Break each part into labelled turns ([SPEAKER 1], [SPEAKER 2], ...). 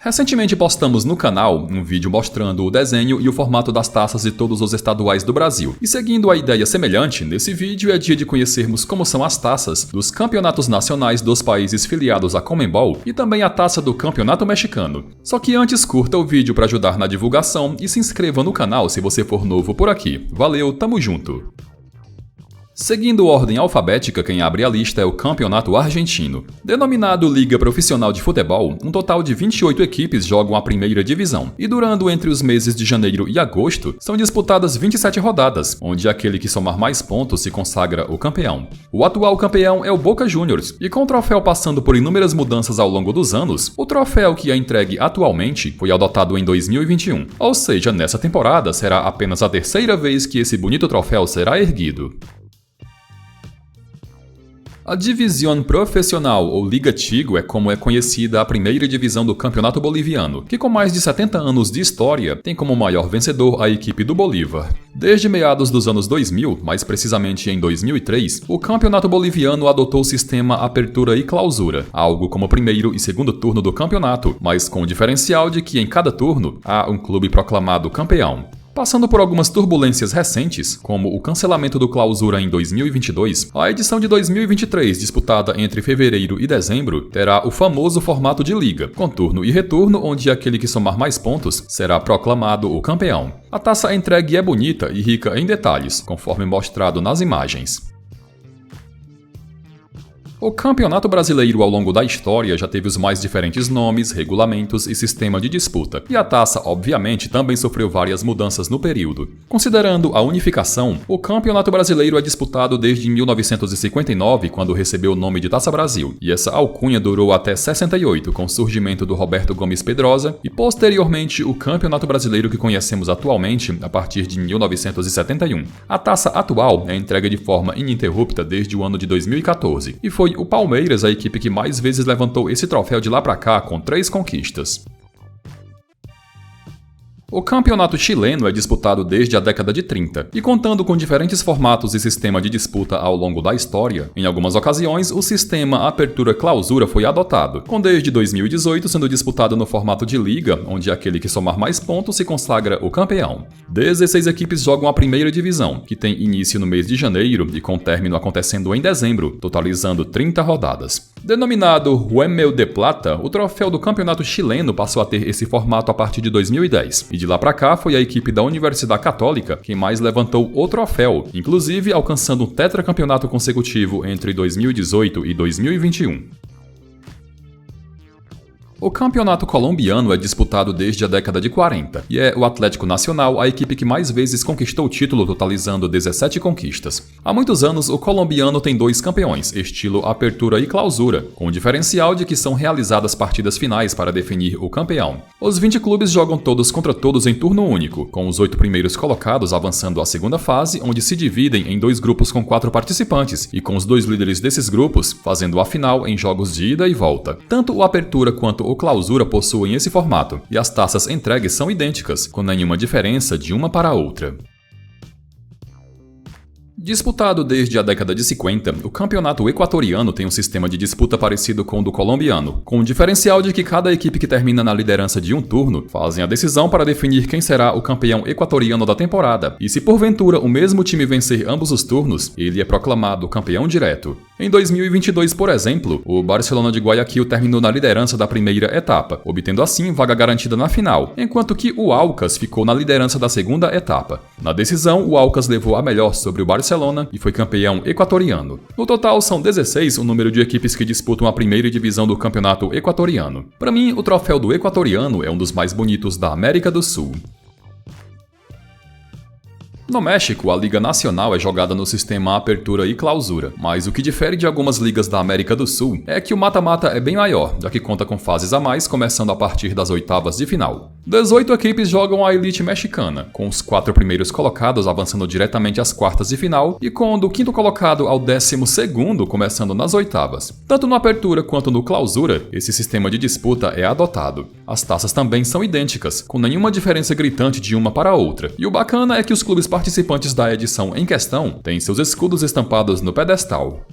[SPEAKER 1] Recentemente postamos no canal um vídeo mostrando o desenho e o formato das taças de todos os estaduais do Brasil. E seguindo a ideia semelhante, nesse vídeo é dia de conhecermos como são as taças dos campeonatos nacionais dos países filiados à Conmebol e também a taça do Campeonato Mexicano. Só que antes curta o vídeo para ajudar na divulgação e se inscreva no canal se você for novo por aqui. Valeu, tamo junto! Seguindo ordem alfabética, quem abre a lista é o Campeonato Argentino. Denominado Liga Profissional de Futebol, um total de 28 equipes jogam a primeira divisão, e durando entre os meses de janeiro e agosto, são disputadas 27 rodadas, onde aquele que somar mais pontos se consagra o campeão. O atual campeão é o Boca Juniors, e com o troféu passando por inúmeras mudanças ao longo dos anos, o troféu que é entregue atualmente foi adotado em 2021, ou seja, nessa temporada será apenas a terceira vez que esse bonito troféu será erguido. A División Profesional, ou Liga Tigo, é como é conhecida a primeira divisão do Campeonato Boliviano, que com mais de 70 anos de história, tem como maior vencedor a equipe do Bolívar. Desde meados dos anos 2000, mais precisamente em 2003, o Campeonato Boliviano adotou o sistema Apertura e Clausura, algo como o primeiro e segundo turno do campeonato, mas com o diferencial de que em cada turno há um clube proclamado campeão. Passando por algumas turbulências recentes, como o cancelamento do Clausura em 2022, a edição de 2023, disputada entre fevereiro e dezembro, terá o famoso formato de liga, com turno e retorno, onde aquele que somar mais pontos será proclamado o campeão. A taça entregue é bonita e rica em detalhes, conforme mostrado nas imagens. O Campeonato Brasileiro ao longo da história já teve os mais diferentes nomes, regulamentos e sistema de disputa, e a taça, obviamente, também sofreu várias mudanças no período. Considerando a unificação, o Campeonato Brasileiro é disputado desde 1959, quando recebeu o nome de Taça Brasil, e essa alcunha durou até 68, com o surgimento do Roberto Gomes Pedrosa, e posteriormente o Campeonato Brasileiro que conhecemos atualmente a partir de 1971. A taça atual é entregue de forma ininterrupta desde o ano de 2014, e foi o Palmeiras a equipe que mais vezes levantou esse troféu de lá pra cá, com 3 conquistas. O campeonato chileno é disputado desde a década de 30, e contando com diferentes formatos e sistema de disputa ao longo da história, em algumas ocasiões o sistema Apertura-Clausura foi adotado, com desde 2018 sendo disputado no formato de liga, onde aquele que somar mais pontos se consagra o campeão. 16 equipes jogam a primeira divisão, que tem início no mês de janeiro e com término acontecendo em dezembro, totalizando 30 rodadas. Denominado Huemel de Plata, o troféu do campeonato chileno passou a ter esse formato a partir de 2010, e de lá pra cá foi a equipe da Universidade Católica quem mais levantou o troféu, inclusive alcançando um tetracampeonato consecutivo entre 2018 e 2021. O campeonato colombiano é disputado desde a década de 40, e é o Atlético Nacional a equipe que mais vezes conquistou o título, totalizando 17 conquistas. Há muitos anos, o colombiano tem 2 campeões, estilo Apertura e Clausura, com o diferencial de que são realizadas partidas finais para definir o campeão. Os 20 clubes jogam todos contra todos em turno único, com os 8 primeiros colocados avançando à segunda fase, onde se dividem em 2 grupos com 4 participantes, e com os 2 líderes desses grupos fazendo a final em jogos de ida e volta. Tanto o Apertura quanto o Clausura possuem esse formato, e as taças entregues são idênticas, com nenhuma diferença de uma para a outra. Disputado desde a década de 50, o campeonato equatoriano tem um sistema de disputa parecido com o do colombiano, com o diferencial de que cada equipe que termina na liderança de um turno fazem a decisão para definir quem será o campeão equatoriano da temporada, e se porventura o mesmo time vencer ambos os turnos, ele é proclamado campeão direto. Em 2022, por exemplo, o Barcelona de Guayaquil terminou na liderança da primeira etapa, obtendo assim vaga garantida na final, enquanto que o Aucas ficou na liderança da segunda etapa. Na decisão, o Aucas levou a melhor sobre o Barcelona e foi campeão equatoriano. No total, são 16 o número de equipes que disputam a primeira divisão do campeonato equatoriano. Para mim, o troféu do equatoriano é um dos mais bonitos da América do Sul. No México, a Liga Nacional é jogada no sistema Apertura e Clausura, mas o que difere de algumas ligas da América do Sul é que o mata-mata é bem maior, já que conta com fases a mais, começando a partir das oitavas de final. 18 equipes jogam a elite mexicana, com os 4 primeiros colocados avançando diretamente às quartas de final e com do 5º colocado ao 12º começando nas oitavas. Tanto no Apertura quanto no Clausura, esse sistema de disputa é adotado. As taças também são idênticas, com nenhuma diferença gritante de uma para a outra, e o bacana é que os clubes participantes da edição em questão têm seus escudos estampados no pedestal.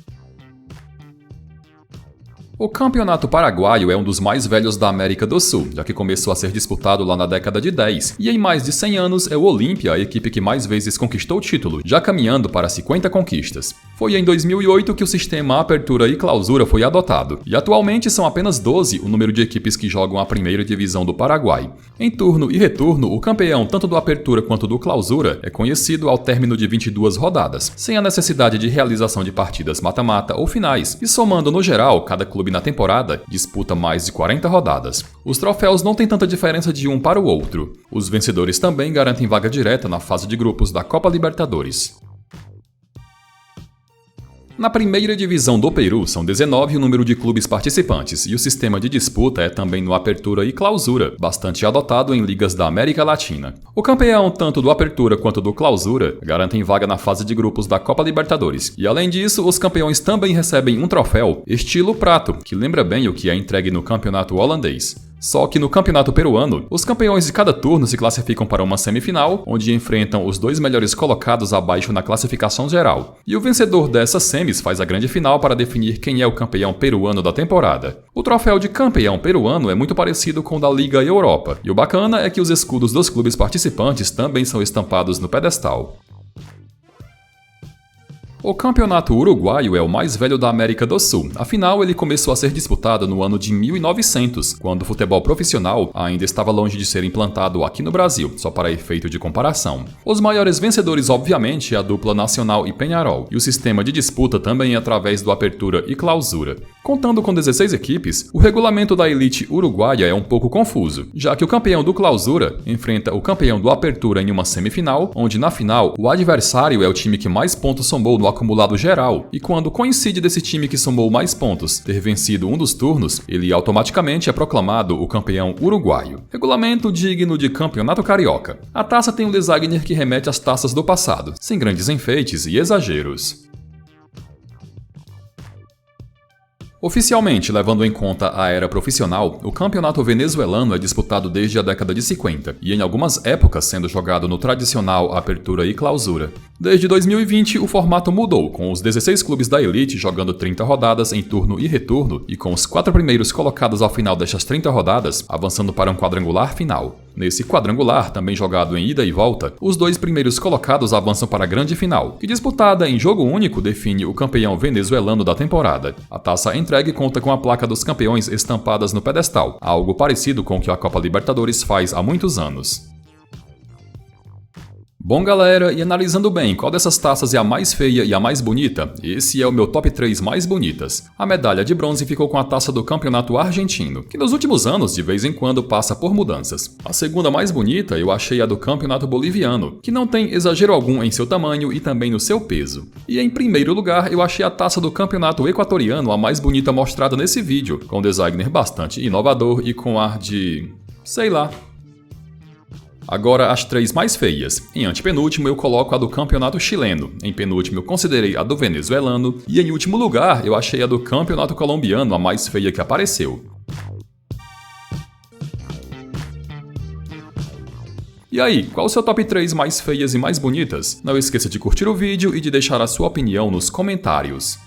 [SPEAKER 1] O Campeonato Paraguaio é um dos mais velhos da América do Sul, já que começou a ser disputado lá na década de 10, e em mais de 100 anos é o Olímpia a equipe que mais vezes conquistou o título, já caminhando para 50 conquistas. Foi em 2008 que o sistema Apertura e Clausura foi adotado, e atualmente são apenas 12 o número de equipes que jogam a primeira divisão do Paraguai. Em turno e retorno, o campeão tanto do Apertura quanto do Clausura é conhecido ao término de 22 rodadas, sem a necessidade de realização de partidas mata-mata ou finais, e somando no geral, cada clube na temporada disputa mais de 40 rodadas. Os troféus não têm tanta diferença de um para o outro. Os vencedores também garantem vaga direta na fase de grupos da Copa Libertadores. Na primeira divisão do Peru, são 19 o número de clubes participantes, e o sistema de disputa é também no Apertura e Clausura, bastante adotado em ligas da América Latina. O campeão, tanto do Apertura quanto do Clausura, garantem vaga na fase de grupos da Copa Libertadores. E além disso, os campeões também recebem um troféu, estilo prato, que lembra bem o que é entregue no campeonato holandês. Só que no campeonato peruano, os campeões de cada turno se classificam para uma semifinal, onde enfrentam os dois melhores colocados abaixo na classificação geral. E o vencedor dessas semis faz a grande final para definir quem é o campeão peruano da temporada. O troféu de campeão peruano é muito parecido com o da Liga Europa, e o bacana é que os escudos dos clubes participantes também são estampados no pedestal. O Campeonato Uruguaio é o mais velho da América do Sul, afinal ele começou a ser disputado no ano de 1900, quando o futebol profissional ainda estava longe de ser implantado aqui no Brasil, só para efeito de comparação. Os maiores vencedores obviamente é a dupla Nacional e Peñarol, e o sistema de disputa também é através do Apertura e Clausura. Contando com 16 equipes, o regulamento da elite uruguaia é um pouco confuso, já que o campeão do Clausura enfrenta o campeão do Apertura em uma semifinal, onde na final o adversário é o time que mais pontos somou no acumulado geral, e quando coincide desse time que somou mais pontos ter vencido um dos turnos, ele automaticamente é proclamado o campeão uruguaio. Regulamento digno de campeonato carioca. A taça tem um designer que remete às taças do passado, sem grandes enfeites e exageros. Oficialmente, levando em conta a era profissional, o campeonato venezuelano é disputado desde a década de 50, e em algumas épocas sendo jogado no tradicional Apertura e Clausura. Desde 2020, o formato mudou, com os 16 clubes da elite jogando 30 rodadas em turno e retorno, e com os 4 primeiros colocados ao final destas 30 rodadas, avançando para um quadrangular final. Nesse quadrangular, também jogado em ida e volta, os 2 primeiros colocados avançam para a grande final, que disputada em jogo único define o campeão venezuelano da temporada. A taça entregue conta com a placa dos campeões estampadas no pedestal, algo parecido com o que a Copa Libertadores faz há muitos anos. Bom galera, e analisando bem qual dessas taças é a mais feia e a mais bonita, esse é o meu top 3 mais bonitas. A medalha de bronze ficou com a taça do campeonato argentino, que nos últimos anos de vez em quando passa por mudanças. A segunda mais bonita eu achei a do campeonato boliviano, que não tem exagero algum em seu tamanho e também no seu peso. E em primeiro lugar eu achei a taça do campeonato equatoriano a mais bonita mostrada nesse vídeo, com um designer bastante inovador e com ar de... sei lá. Agora as 3 mais feias. Em antepenúltimo eu coloco a do campeonato chileno, em penúltimo eu considerei a do venezuelano e em último lugar eu achei a do campeonato colombiano a mais feia que apareceu. E aí, qual o seu top 3 mais feias e mais bonitas? Não esqueça de curtir o vídeo e de deixar a sua opinião nos comentários.